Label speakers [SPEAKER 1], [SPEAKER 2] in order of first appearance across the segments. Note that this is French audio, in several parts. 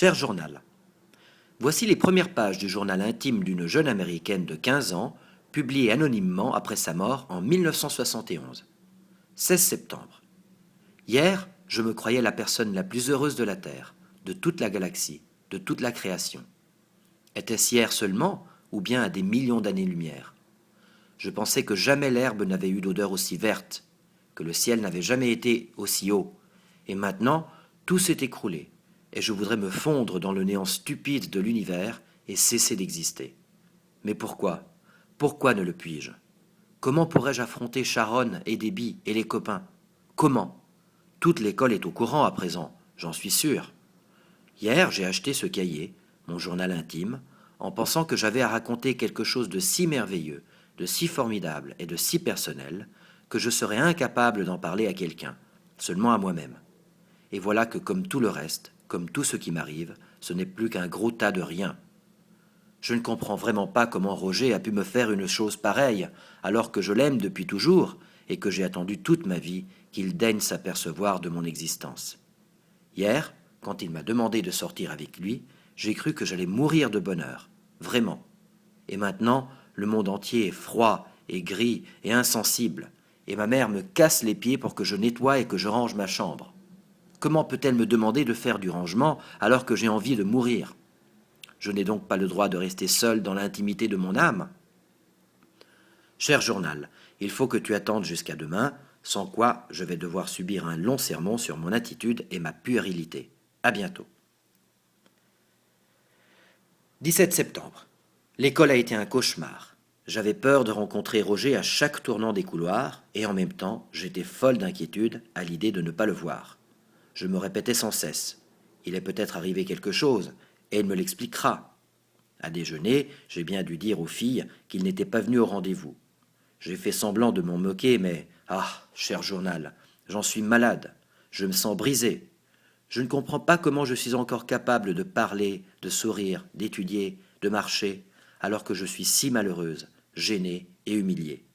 [SPEAKER 1] Cher journal, voici les premières pages du journal intime d'une jeune américaine de 15 ans, publiée anonymement après sa mort en 1971. 16 septembre. Hier, je me croyais la personne la plus heureuse de la Terre, de toute la galaxie, de toute la création. Était-ce hier seulement, ou bien à des millions d'années-lumière? Je pensais que jamais l'herbe n'avait eu d'odeur aussi verte, que le ciel n'avait jamais été aussi haut, et maintenant tout s'est écroulé, et je voudrais me fondre dans le néant stupide de l'univers et cesser d'exister. Mais pourquoi? Pourquoi ne le puis-je? Comment pourrais-je affronter Sharon et Debbie et les copains? Comment? Toute l'école est au courant à présent, j'en suis sûr. Hier, j'ai acheté ce cahier, mon journal intime, en pensant que j'avais à raconter quelque chose de si merveilleux, de si formidable et de si personnel, que je serais incapable d'en parler à quelqu'un, seulement à moi-même. Et voilà que comme tout le reste, comme tout ce qui m'arrive, ce n'est plus qu'un gros tas de rien. Je ne comprends vraiment pas comment Roger a pu me faire une chose pareille, alors que je l'aime depuis toujours et que j'ai attendu toute ma vie qu'il daigne s'apercevoir de mon existence. Hier, quand il m'a demandé de sortir avec lui, j'ai cru que j'allais mourir de bonheur, vraiment. Et maintenant, le monde entier est froid et gris et insensible, et ma mère me casse les pieds pour que je nettoie et que je range ma chambre. Comment peut-elle me demander de faire du rangement alors que j'ai envie de mourir? Je n'ai donc pas le droit de rester seul dans l'intimité de mon âme. Cher journal, il faut que tu attendes jusqu'à demain, sans quoi je vais devoir subir un long sermon sur mon attitude et ma puérilité. À bientôt. 17 septembre. L'école a été un cauchemar. J'avais peur de rencontrer Roger à chaque tournant des couloirs, et en même temps, j'étais folle d'inquiétude à l'idée de ne pas le voir. Je me répétais sans cesse. Il est peut-être arrivé quelque chose, et il me l'expliquera. À déjeuner, j'ai bien dû dire aux filles qu'il n'était pas venu au rendez-vous. J'ai fait semblant de m'en moquer, mais, ah, cher journal, j'en suis malade, je me sens brisé. Je ne comprends pas comment je suis encore capable de parler, de sourire, d'étudier, de marcher, alors que je suis si malheureuse, gênée et humiliée.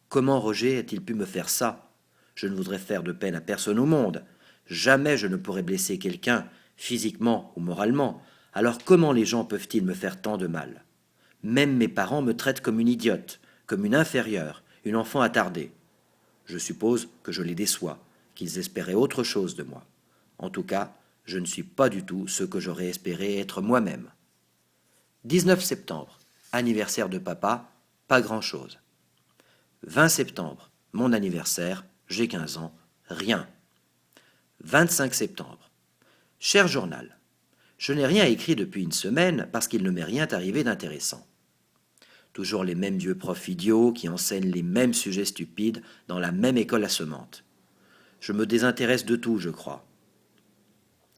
[SPEAKER 1] Comment Roger a-t-il pu me faire ça? Je ne voudrais faire de peine à personne au monde. Jamais je ne pourrais blesser quelqu'un, physiquement ou moralement. Alors comment les gens peuvent-ils me faire tant de mal? Même mes parents me traitent comme une idiote, comme une inférieure, une enfant attardée. Je suppose que je les déçois, qu'ils espéraient autre chose de moi. En tout cas, je ne suis pas du tout ce que j'aurais espéré être moi-même. 19 septembre, anniversaire de papa, pas grand-chose. 20 septembre, mon anniversaire, j'ai 15 ans, rien. 25 septembre. Cher journal, je n'ai rien écrit depuis une semaine parce qu'il ne m'est rien arrivé d'intéressant. Toujours les mêmes vieux profs idiots qui enseignent les mêmes sujets stupides dans la même école assommante. Je me désintéresse de tout, je crois.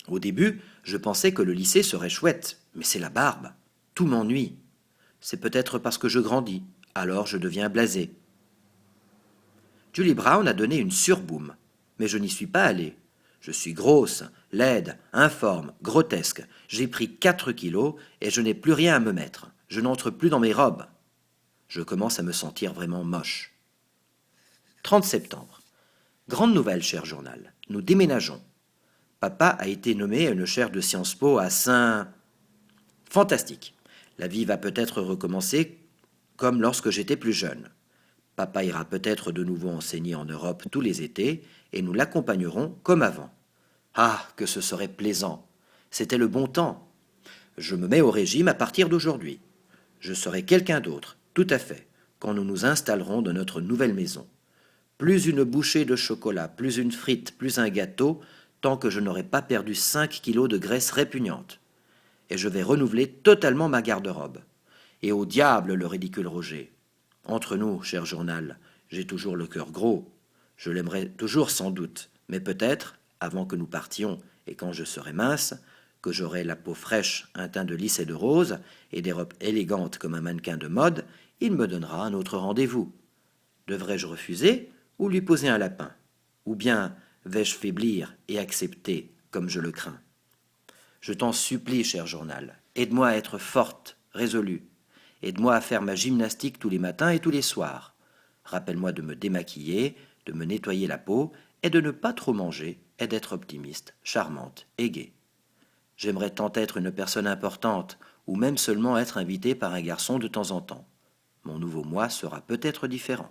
[SPEAKER 1] Au début, je pensais que le lycée serait chouette, mais c'est la barbe. Tout m'ennuie. C'est peut-être parce que je grandis, alors je deviens blasé. Julie Brown a donné une surboom, mais je n'y suis pas allé. Je suis grosse, laide, informe, grotesque. J'ai pris 4 kilos et je n'ai plus rien à me mettre. Je n'entre plus dans mes robes. Je commence à me sentir vraiment moche. 30 septembre. Grande nouvelle, cher journal. Nous déménageons. Papa a été nommé à une chaire de Sciences Po à Saint... Fantastique. La vie va peut-être recommencer comme lorsque j'étais plus jeune. Papa ira peut-être de nouveau enseigner en Europe tous les étés et nous l'accompagnerons comme avant. Ah, que ce serait plaisant. C'était le bon temps. Je me mets au régime à partir d'aujourd'hui. Je serai quelqu'un d'autre, tout à fait, quand nous nous installerons dans notre nouvelle maison. Plus une bouchée de chocolat, plus une frite, plus un gâteau, tant que je n'aurai pas perdu 5 kilos de graisse répugnante. Et je vais renouveler totalement ma garde-robe. Et au diable le ridicule Roger. Entre nous, cher journal, j'ai toujours le cœur gros. Je l'aimerais toujours sans doute, mais peut-être, avant que nous partions et quand je serai mince, que j'aurai la peau fraîche, un teint de lys et de rose, et des robes élégantes comme un mannequin de mode, il me donnera un autre rendez-vous. Devrais-je refuser ou lui poser un lapin? Ou bien vais-je faiblir et accepter comme je le crains? Je t'en supplie, cher journal, aide-moi à être forte, résolue. Aide-moi à faire ma gymnastique tous les matins et tous les soirs. Rappelle-moi de me démaquiller, de me nettoyer la peau, et de ne pas trop manger, et d'être optimiste, charmante et gaie. J'aimerais tant être une personne importante, ou même seulement être invité par un garçon de temps en temps. Mon nouveau moi sera peut-être différent.